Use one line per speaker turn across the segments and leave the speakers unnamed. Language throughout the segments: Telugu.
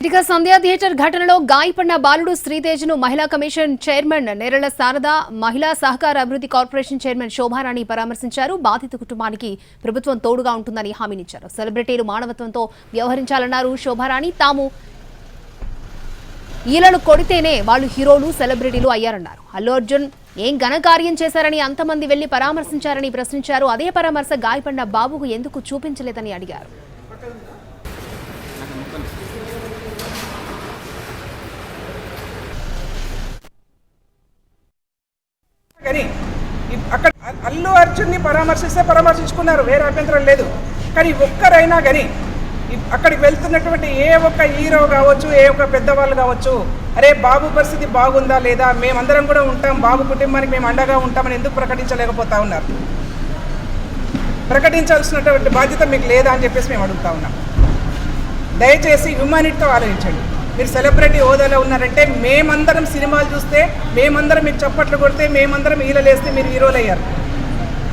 ఇక సంధ్యా థియేటర్ ఘటనలో గాయపడిన బాలుడు శ్రీతేజ్ను మహిళా కమిషన్ చైర్మన్ నేరళ్ల శారద, మహిళా సహకార అభివృద్ధి కార్పొరేషన్ చైర్మన్ శోభారాణి పరామర్శించారు. బాధిత కుటుంబానికి ప్రభుత్వం తోడుగా ఉంటుందని హామీనిచ్చారు. సెలబ్రిటీలు మానవత్వంతో వ్యవహరించాలన్నారు శోభారాణి. తాము ఈలను కొడితేనే వాళ్ళు హీరోలు, సెలబ్రిటీలు అయ్యారన్నారు. అల్లు అర్జున్ ఏం ఘనకార్యం చేశారని అంతమంది వెళ్లి పరామర్శించారని ప్రశ్నించారు. అదే పరామర్శ గాయపడిన బాబుకు ఎందుకు చూపించలేదని అడిగారు.
కానీ అక్కడ అల్లు అర్జున్ని పరామర్శించుకున్నారు, వేరే అభ్యంతరం లేదు. కానీ ఒక్కరైనా కానీ అక్కడికి వెళ్తున్నటువంటి ఏ ఒక్క హీరో కావచ్చు, ఏ ఒక్క పెద్దవాళ్ళు కావచ్చు, అరే బాబు పరిస్థితి బాగుందా లేదా, మేమందరం కూడా ఉంటాం, బాబు కుటుంబానికి మేము అండగా ఉంటామని ఎందుకు ప్రకటించలేకపోతా ఉన్నారు? ప్రకటించాల్సినటువంటి బాధ్యత మీకు లేదా అని చెప్పేసి మేము అడుగుతా ఉన్నాం. దయచేసి హ్యూమానిటీతో ఆలోచించండి. మీరు సెలబ్రిటీ హోదాలో ఉన్నారంటే మేమందరం సినిమాలు చూస్తే, మేమందరం మీకు చప్పట్లు కొడితే, మేమందరం ఈలలేస్తే మీరు హీరోలు అయ్యారు.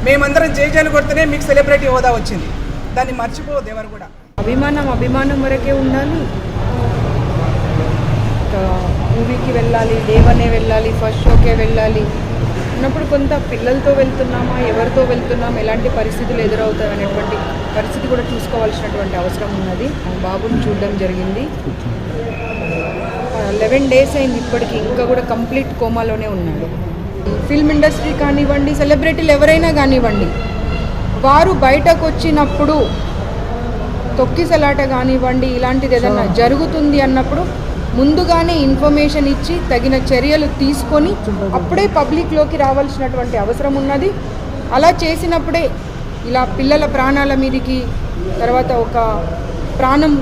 మేమందరం జేజేలు కొడితేనే మీకు సెలబ్రిటీ హోదా వచ్చింది. దాన్ని మర్చిపోవద్దు ఎవరు కూడా.
అభిమానం వరకే ఉండాలి. మూవీకి వెళ్ళాలి, డేవనే వెళ్ళాలి, ఫస్ట్ షోకే వెళ్ళాలి అన్నప్పుడు కొంత పిల్లలతో వెళ్తున్నామా, ఎవరితో వెళ్తున్నాం, ఎలాంటి పరిస్థితులు ఎదురవుతాయి అనేటువంటి పరిస్థితి కూడా చూసుకోవాల్సినటువంటి అవసరం ఉన్నది. బాబుని చూడడం జరిగింది. 11 days అయింది ఇప్పటికీ, ఇంకా కూడా కంప్లీట్ కోమాలోనే ఉన్నాడు. ఫిల్మ్ ఇండస్ట్రీ కానివ్వండి, సెలబ్రిటీలు ఎవరైనా కానివ్వండి, వారు బయటకు వచ్చినప్పుడు తొక్కిసలాట కానివ్వండి, ఇలాంటిది ఏదైనా జరుగుతుంది అన్నప్పుడు ముందుగానే ఇన్ఫర్మేషన్ ఇచ్చి తగిన చర్యలు తీసుకొని అప్పుడే పబ్లిక్లోకి రావాల్సినటువంటి అవసరం ఉన్నది. అలా చేసినప్పుడే ఇలా పిల్లల ప్రాణాల మీదకి తర్వాత ఒక ప్రాణం